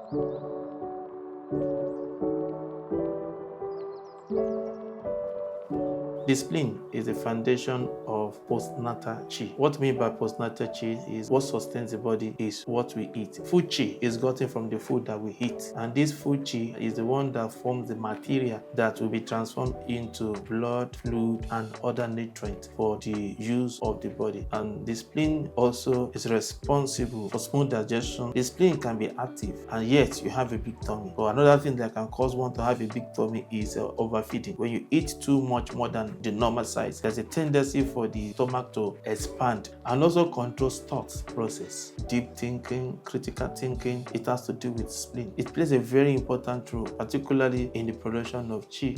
The spleen is the foundation of postnatal chi. What we mean by postnatal chi is what sustains the body is what we eat. Food chi is gotten from the food that we eat, and this food chi is the one that forms the material that will be transformed into blood, fluid, and other nutrients for the use of the body. And the spleen also is responsible for smooth digestion. The spleen can be active, and yet you have a big tummy. But another thing that can cause one to have a big tummy is overfeeding. When you eat too much more than the normal size, there's a tendency for the stomach to expand, and also controls thought process, deep thinking, critical thinking. It has to do with spleen. It plays a very important role, particularly in the production of chi,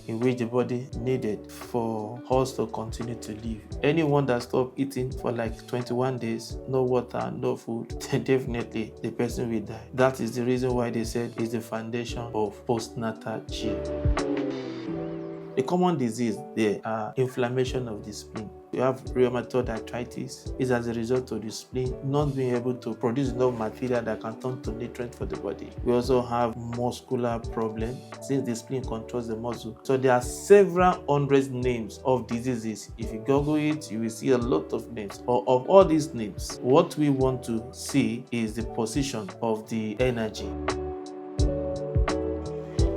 in which the body needed for us to continue to live. Anyone that stopped eating for like 21 days, no water, no food, then definitely the person will die. That is the reason why they said it's the foundation of postnatal chi. The common disease there are inflammation of the spleen. You have rheumatoid arthritis. It's as a result of the spleen not being able to produce enough material that can turn to nutrient for the body. We also have muscular problem since the spleen controls the muscle. So there are several hundred names of diseases. If you Google it, you will see a lot of names. Or of all these names, what we want to see is the position of the energy.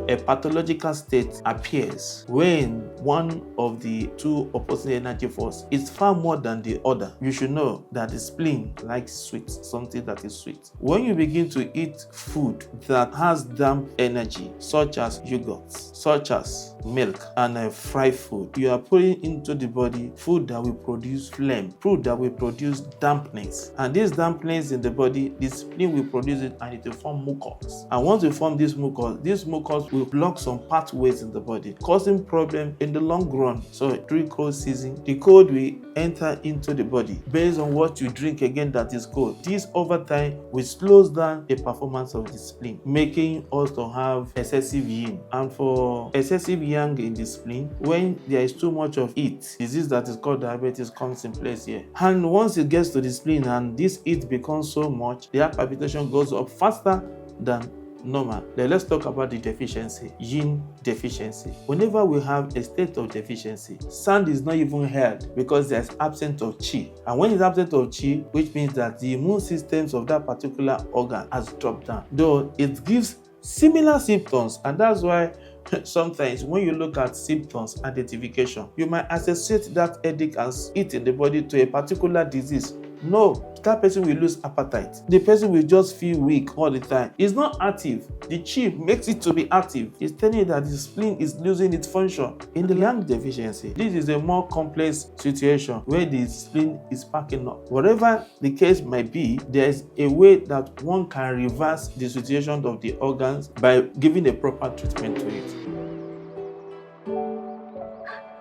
A pathological state appears when one of the two opposing energy force is far more than the other. You should know that the spleen likes sweet, something that is sweet. When you begin to eat food that has damp energy, such as yogurts, such as milk, and fried food, you are putting into the body food that will produce phlegm, food that will produce dampness. And these dampness in the body, the spleen will produce it and it will form mucus. And once you form this mucus will block some pathways in the body, causing problem in the long run. So during cold season, the cold will enter into the body based on what you drink again that is cold. This over time will slows down the performance of the spleen, making us to have excessive yin. And for excessive yang in the spleen, when there is too much of it, disease that is called diabetes comes in place here. And once it gets to the spleen and this heat becomes so much, the heart palpitation goes up faster than normal. Then let's talk about the deficiency, yin deficiency. Whenever we have a state of deficiency, sound is not even heard because there's absence of chi. And when it's absent of chi, which means that the immune systems of that particular organ has dropped down, though it gives similar symptoms. And that's why sometimes when you look at symptoms identification, you might associate that headache as heat in the body to a particular disease. No, that person will lose appetite. The person will just feel weak all the time. It's not active. The chi makes it to be active. It's telling you that the spleen is losing its function. In the yang deficiency, this is a more complex situation where the spleen is packing up. Whatever the case might be, there's a way that one can reverse the situation of the organs by giving a proper treatment to it.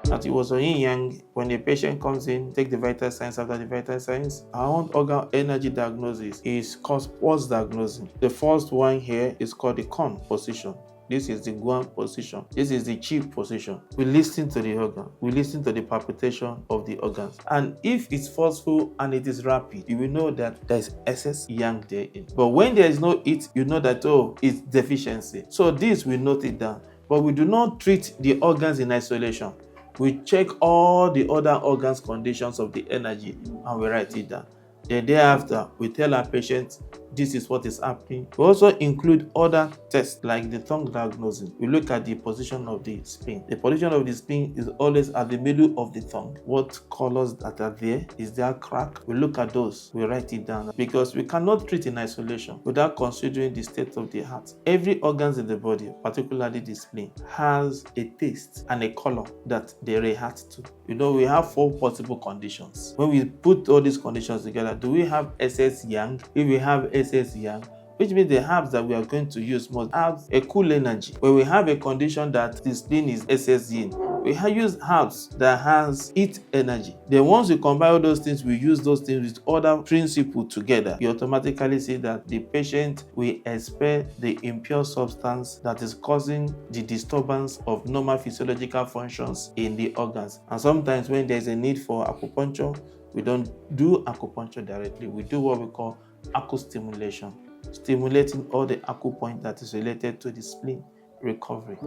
That it was a yin yang. When a patient comes in, take the vital signs. After the vital signs, our own organ energy diagnosis is called pulse diagnosis. The first one here is called the con position. This is the guan position. This is the chi position. We listen to the organ. We listen to the palpitation of the organs. And if it's forceful and it is rapid, you will know that there is excess yang there in. But when there is no it, you know that, oh, it's deficiency. So this we note it down. But we do not treat the organs in isolation. We check all the other organs conditions of the energy and we write it down. Then thereafter, we tell our patients this is what is happening. We also include other tests like the tongue diagnosis. We look at the position of the spleen. The position of the spleen is always at the middle of the tongue. What colors that are there? Is there a crack? We look at those. We write it down because we cannot treat in isolation without considering the state of the heart. Every organ in the body, particularly the spleen, has a taste and a color that they react to. You know, we have 4 possible conditions. When we put all these conditions together, do we have excess yang? If we have excess yang, which means the herbs that we are going to use must have a cool energy. When we have a condition that the spleen is excess yin, we use herbs that has heat energy. Then once we combine all those things, we use those things with other principles together, you automatically see that the patient will expel the impure substance that is causing the disturbance of normal physiological functions in the organs. And sometimes when there's a need for acupuncture, we don't do acupuncture directly. We do what we call acustimulation. stimulating all the acupoint that is related to the spleen recovery.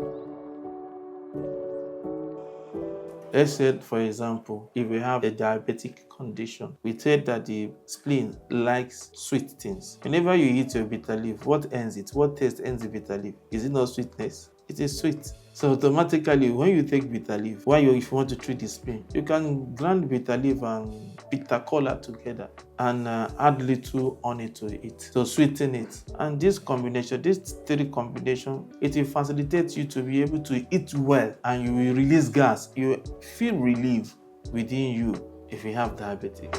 Let's say, for example, if we have a diabetic condition, we said that the spleen likes sweet things. Whenever you eat your bitter leaf, what ends it? What taste ends the bitter leaf? Is it not sweetness? It is sweet. So automatically, when you take bitter leaf, if you want to treat the spleen, you can grind bitter leaf and bitter cola together and add little honey to it to sweeten it. And this combination, this three combination, it will facilitate you to be able to eat well, and you will release gas. You feel relief within you if you have diabetes.